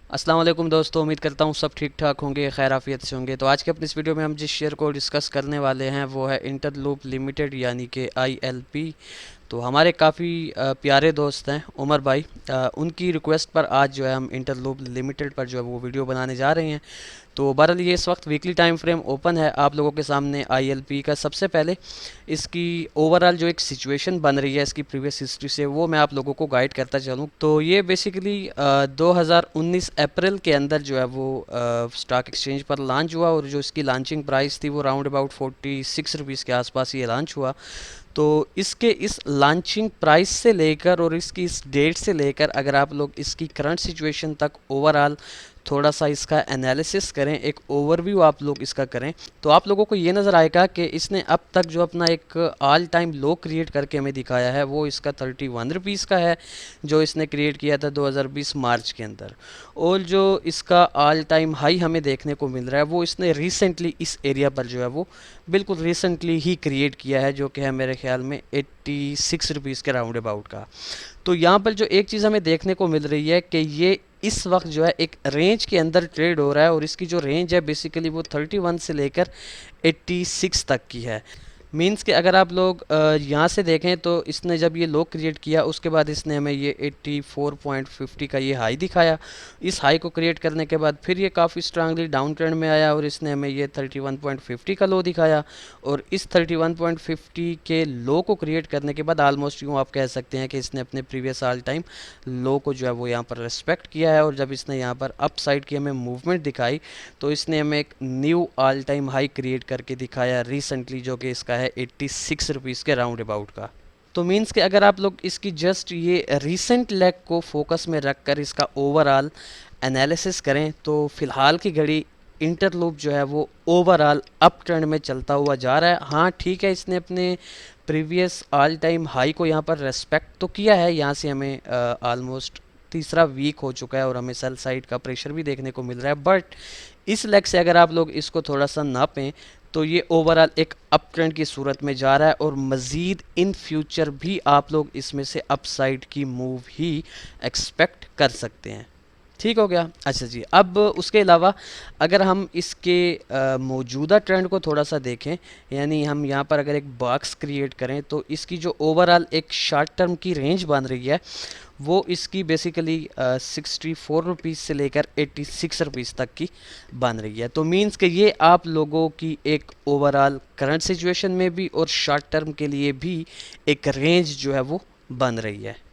अस्सलाम वालेकुम दोस्तों, उम्मीद करता हूँ सब ठीक ठाक होंगे, खैर आफियत से होंगे। तो आज के अपनी इस वीडियो में हम जिस शेयर को डिस्कस करने वाले हैं वो है इंटरलूप लिमिटेड यानी कि ILP। तो हमारे काफ़ी प्यारे दोस्त हैं उमर भाई, उनकी रिक्वेस्ट पर आज जो है हम इंटरलूप लिमिटेड पर जो है वो वीडियो बनाने जा रहे हैं। तो बहरहाल ये इस वक्त वीकली टाइम फ्रेम ओपन है आप लोगों के सामने ILP का। सबसे पहले इसकी ओवरऑल जो एक सिचुएशन बन रही है इसकी प्रीवियस हिस्ट्री से, वो मैं आप लोगों को गाइड करता चलूँ। तो ये बेसिकली 2019 अप्रैल के अंदर जो है वो स्टॉक एक्सचेंज पर लॉन्च हुआ, और जो इसकी लॉन्चिंग प्राइस थी वो राउंड अबाउट 46 रुपीज़ के आसपास ये लॉन्च हुआ। तो इसके इस लॉन्चिंग प्राइस से लेकर और इसकी इस डेट से लेकर अगर आप लोग इसकी करंट सिचुएशन तक ओवरऑल थोड़ा सा इसका एनालिसिस करें, एक ओवरव्यू आप लोग इसका करें, तो आप लोगों को ये नज़र आएगा कि इसने अब तक जो अपना एक ऑल टाइम लो क्रिएट करके हमें दिखाया है वो इसका 31 रुपीज़ का है, जो इसने क्रिएट किया था 2020 मार्च के अंदर। और जो इसका ऑल टाइम हाई हमें देखने को मिल रहा है वो इसने रिसेंटली इस एरिया पर जो है वो बिल्कुल रिसेंटली ही क्रिएट किया है, जो कि है मेरे ख्याल में 86 रुपीज़ के राउंड अबाउट का। तो यहाँ पर जो एक चीज़ हमें देखने को मिल रही है कि ये इस वक्त जो है एक रेंज के अंदर ट्रेड हो रहा है, और इसकी जो रेंज है बेसिकली वो 31 से लेकर 86 तक की है। मींस कि अगर आप लोग यहाँ से देखें तो इसने जब ये लो क्रिएट किया उसके बाद इसने हमें ये 84.50 का ये हाई दिखाया। इस हाई को क्रिएट करने के बाद फिर ये काफ़ी स्ट्रांगली डाउन ट्रेंड में आया और इसने हमें ये 31.50 का लो दिखाया। और इस 31.50 के लो को क्रिएट करने के बाद ऑलमोस्ट यूँ आप कह सकते हैं कि इसने अपने प्रीवियस ऑल टाइम लो को जो है वो यहाँ पर रेस्पेक्ट किया है। और जब इसने यहाँ पर अप साइड की हमें मूवमेंट दिखाई तो इसने हमें एक knew all time high create करके दिखाया रिसेंटली, जो कि इसका है 86 रुपीज़ के राउंड अबाउट का। तो मीन्स कि अगर आप लोग इसकी जस्ट ये रिसेंट लेग को फोकस में रख कर इसका ओवरऑल एनालिसिस करें तो फ़िलहाल की घड़ी इंटरलूप जो है वो ओवरऑल अप ट्रेंड में चलता हुआ जा रहा है। हाँ ठीक है, इसने अपने प्रीवियस ऑल टाइम हाई को यहाँ पर रेस्पेक्ट तो किया है। यहाँ से हमें ऑलमोस्ट तीसरा वीक हो चुका है और हमें सेल साइड का प्रेशर भी देखने को मिल रहा है, बट इस लेग से अगर आप लोग इसको थोड़ा सा नापें तो ये ओवरऑल एक अप ट्रेंड की सूरत में जा रहा है, और मज़ीद इन फ्यूचर भी आप लोग इसमें से अपसाइड की मूव ही एक्सपेक्ट कर सकते हैं। ठीक हो गया। अच्छा जी, अब उसके अलावा अगर हम इसके मौजूदा ट्रेंड को थोड़ा सा देखें, यानी हम यहाँ पर अगर एक बॉक्स क्रिएट करें तो इसकी जो ओवरऑल एक शॉर्ट टर्म की रेंज बन रही है वो इसकी बेसिकली 64 रुपीज़ से लेकर 86 रुपीज़ तक की बन रही है। तो मींस कि ये आप लोगों की एक ओवरऑल करंट सिचुएशन में भी और शॉर्ट टर्म के लिए भी एक रेंज जो है वो बन रही है।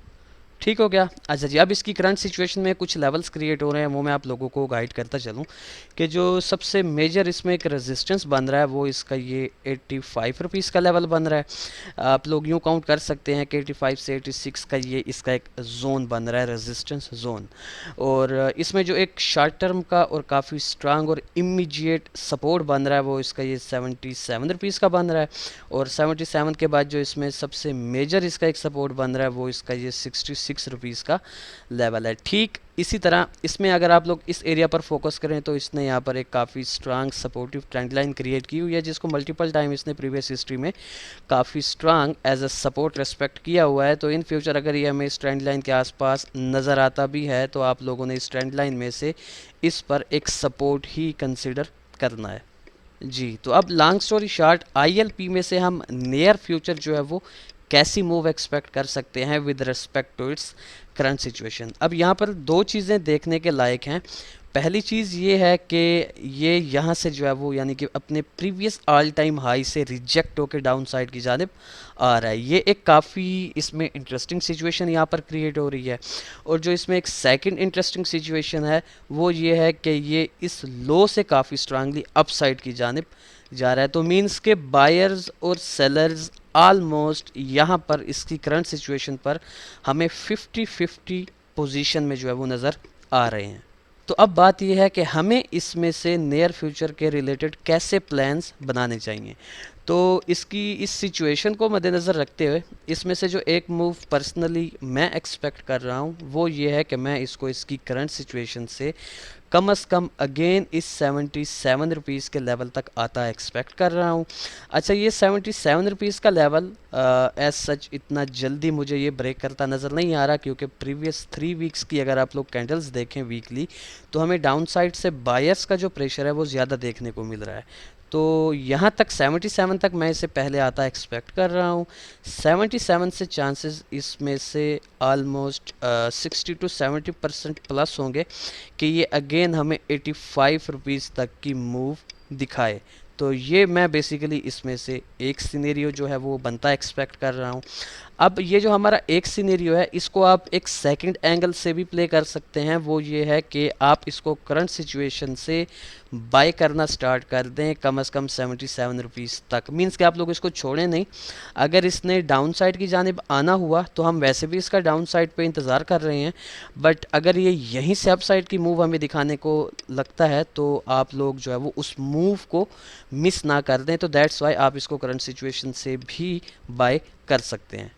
ठीक हो गया। अच्छा जी, अब इसकी करंट सिचुएशन में कुछ लेवल्स क्रिएट हो रहे हैं, वो मैं आप लोगों को गाइड करता चलूँ कि जो सबसे मेजर इसमें एक रेजिस्टेंस बन रहा है वो इसका ये 85 रुपीज़ का लेवल बन रहा है। आप लोग यूँ काउंट कर सकते हैं कि 85 से 86 का ये इसका एक जोन बन रहा है, रेजिस्टेंस जोन। और इसमें जो एक शॉर्ट टर्म का और काफ़ी स्ट्रांग और इमीडिएट सपोर्ट बन रहा है वो इसका ये 77 रुपीज़ का बन रहा है। और 77 के बाद जो इसमें सबसे मेजर इसका एक सपोर्ट बन रहा है वो इसका ये 66 रुपीज़ का लेवल है। ठीक इसी तरह इसमें अगर आप लोग इस एरिया पर फोकस करें तो इसने यहाँ पर एक काफ़ी strong supportive trend line create की हुई है, जिसको मल्टीपल टाइम इसने प्रीवियस हिस्ट्री में काफ़ी strong as a support respect किया हुआ है। तो इन फ्यूचर अगर ये हमें इस ट्रेंड लाइन के आसपास नज़र आता भी है तो आप लोगों ने इस ट्रेंड लाइन में से इस पर एक सपोर्ट ही कंसिडर करना है जी। तो अब लॉन्ग स्टोरी शॉर्ट, ILP में से हम नियर फ्यूचर जो है वो कैसी मूव एक्सपेक्ट कर सकते हैं with respect to its current situation. अब यहाँ पर दो चीज़ें देखने के लायक हैं। पहली चीज़ ये है कि ये यहाँ से जो है वो यानी कि अपने प्रीवियस ऑल टाइम हाई से रिजेक्ट होकर डाउन साइड की जानिब आ रहा है। ये एक काफ़ी इसमें इंटरेस्टिंग सिचुएशन यहाँ पर क्रिएट हो रही है। और जो इसमें एक सेकंड इंटरेस्टिंग सिचुएशन है वो ये है कि ये इस लो से काफ़ी स्ट्रांगली अप साइड की जानिब जा रहा है। तो मीन्स के बायर्स और सेलर्स ऑलमोस्ट यहाँ पर इसकी करंट सिचुएशन पर हमें 50-50 पोजीशन में जो है वो नज़र आ रहे हैं। तो अब बात यह है कि हमें इसमें से नियर फ्यूचर के रिलेटेड कैसे प्लान्स बनाने चाहिए। तो इसकी इस सिचुएशन को मद्देनज़र रखते हुए इसमें से जो एक मूव पर्सनली मैं एक्सपेक्ट कर रहा हूँ वो ये है कि मैं इसको इसकी करंट सिचुएशन से कम अगेन इस 77 रुपीज़ के लेवल तक आता एक्सपेक्ट कर रहा हूँ। अच्छा, ये 77 रुपीज़ का लेवल एज सच इतना जल्दी मुझे ये ब्रेक करता नज़र नहीं आ रहा, क्योंकि प्रीवियस 3 वीक्स की अगर आप लोग कैंडल्स देखें वीकली, तो हमें डाउन साइड से बायर्स का जो प्रेशर है वो ज़्यादा देखने को मिल रहा है। तो यहाँ तक 77 तक मैं इसे पहले आता एक्सपेक्ट कर रहा हूँ। 77 से चांसेस इसमें से ऑलमोस्ट 60 टू 70% प्लस होंगे कि ये अगेन हमें 85 रुपीज़ तक की मूव दिखाए। तो ये मैं बेसिकली इसमें से एक सिनेरियो जो है वो बनता एक्सपेक्ट कर रहा हूँ। अब ये जो हमारा एक सिनेरियो है इसको आप एक सेकंड एंगल से भी प्ले कर सकते हैं। वो ये है कि आप इसको करंट सिचुएशन से बाय करना स्टार्ट कर दें कम से कम 77 रुपीज़ तक। मींस कि आप लोग इसको छोड़ें नहीं। अगर इसने डाउन साइड की जानिब आना हुआ तो हम वैसे भी इसका डाउन साइड पे इंतज़ार कर रहे हैं, बट अगर ये यहीं से अप साइड की मूव हमें दिखाने को लगता है तो आप लोग जो है वो उस मूव को मिस ना कर दें। तो दैट्स वाई आप इसको करंट सिचुएशन से भी बाय कर सकते हैं।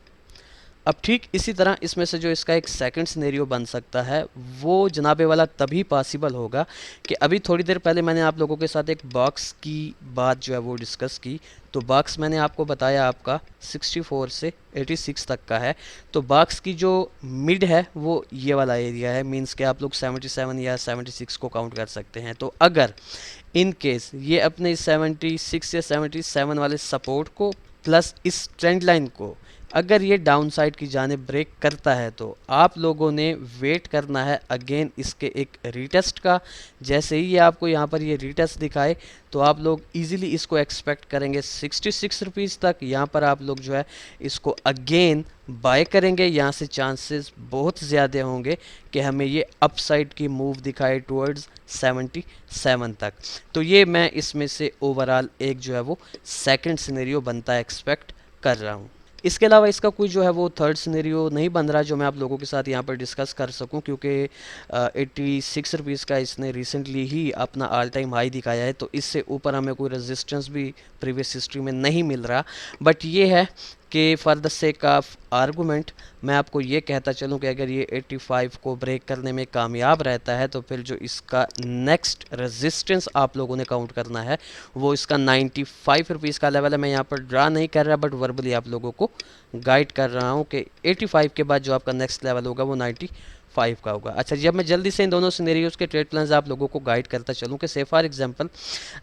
अब ठीक इसी तरह इसमें से जो इसका एक सेकंड सिनेरियो बन सकता है वो जनाबे वाला तभी पॉसिबल होगा कि अभी थोड़ी देर पहले मैंने आप लोगों के साथ एक बॉक्स की बात जो है वो डिस्कस की। तो बॉक्स मैंने आपको बताया आपका 64 से 86 तक का है। तो बॉक्स की जो मिड है वो ये वाला एरिया है, मींस कि आप लोग 77 या 76 को काउंट कर सकते हैं। तो अगर इन केस ये अपने 76 या 77 वाले सपोर्ट को प्लस इस ट्रेंड लाइन को अगर ये डाउन साइड की जाने ब्रेक करता है तो आप लोगों ने वेट करना है अगेन इसके एक रीटेस्ट का। जैसे ही ये आपको यहाँ पर ये रीटेस्ट दिखाए तो आप लोग इजीली इसको एक्सपेक्ट करेंगे 66 रुपीज़ तक। यहाँ पर आप लोग जो है इसको अगेन बाय करेंगे। यहाँ से चांसेस बहुत ज़्यादा होंगे कि हमें ये अपसाइड की मूव दिखाए टुवर्ड्स 77 तक। तो ये मैं इसमें से ओवरऑल एक जो है वो सेकंड सिनेरियो बनता एक्सपेक्ट कर रहा हूँ। इसके अलावा इसका कोई जो है वो थर्ड सिनेरियो नहीं बन रहा जो मैं आप लोगों के साथ यहाँ पर डिस्कस कर सकूं, क्योंकि 86 रुपीज़ का इसने रिसेंटली ही अपना ऑल टाइम हाई दिखाया है। तो इससे ऊपर हमें कोई रेजिस्टेंस भी प्रीवियस हिस्ट्री में नहीं मिल रहा। बट ये है कि for the sake of argument मैं आपको ये कहता चलूँ कि अगर ये 85 को ब्रेक करने में कामयाब रहता है तो फिर जो इसका नेक्स्ट रेजिस्टेंस आप लोगों ने काउंट करना है वो इसका 95 रुपीज़ का लेवल है। मैं यहाँ पर ड्रा नहीं कर रहा बट वर्बली आप लोगों को गाइड कर रहा हूँ कि 85 के बाद जो आपका नेक्स्ट लेवल होगा वो 95 का होगा। अच्छा, जब मैं जल्दी से इन दोनों सिनेरियोज़ के ट्रेड प्लान्स आप लोगों को गाइड करता चलूँ कि से फॉर एग्जांपल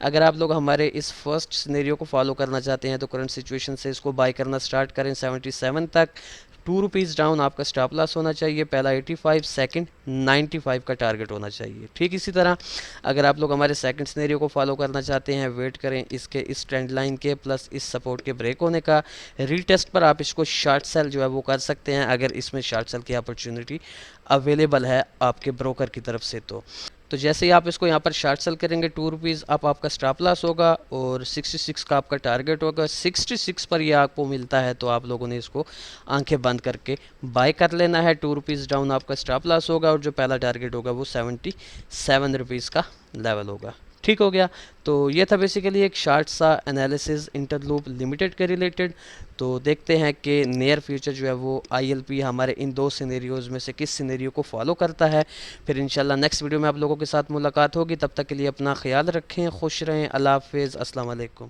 अगर आप लोग हमारे इस फर्स्ट सिनेरियो को फॉलो करना चाहते हैं तो करंट सिचुएशन से इसको बाय करना स्टार्ट करें 77 तक। 2 रुपीज़ डाउन आपका स्टॉप लॉस होना चाहिए। पहला 85, सेकंड 95 का टारगेट होना चाहिए। ठीक इसी तरह अगर आप लोग हमारे सेकंड सिनेरियो को फॉलो करना चाहते हैं, वेट करें इसके इस ट्रेंड लाइन के प्लस इस सपोर्ट के ब्रेक होने का। रीटेस्ट पर आप इसको शॉर्ट सेल जो है वो कर सकते हैं अगर इसमें शॉर्ट सेल की अपॉर्चुनिटी अवेलेबल है आपके ब्रोकर की तरफ से। तो जैसे ही आप इसको यहाँ पर शॉर्ट सेल करेंगे 2 रुपीज़ आपका स्टॉप लॉस होगा और 66 का आपका टारगेट होगा। 66 पर ये आपको मिलता है तो आप लोगों ने इसको आंखें बंद करके बाय कर लेना है। 2 रुपीज़ डाउन आपका स्टॉप लॉस होगा और जो पहला टारगेट होगा वो 77 रुपीज़ का लेवल होगा। ठीक हो गया। तो ये था बेसिकली एक शार्ट सा एनालिसिस इंटरलूप लिमिटेड के रिलेटेड। तो देखते हैं कि नियर फ्यूचर जो है वो ILP हमारे इन दो सिनेरियोज़ में से किस सिनेरियो को फॉलो करता है। फिर इंशाल्लाह नेक्स्ट वीडियो में आप लोगों के साथ मुलाकात होगी। तब तक के लिए अपना ख्याल रखें, खुश रहें, अल्लाह हाफिज़, अस्सलाम वालेकुम।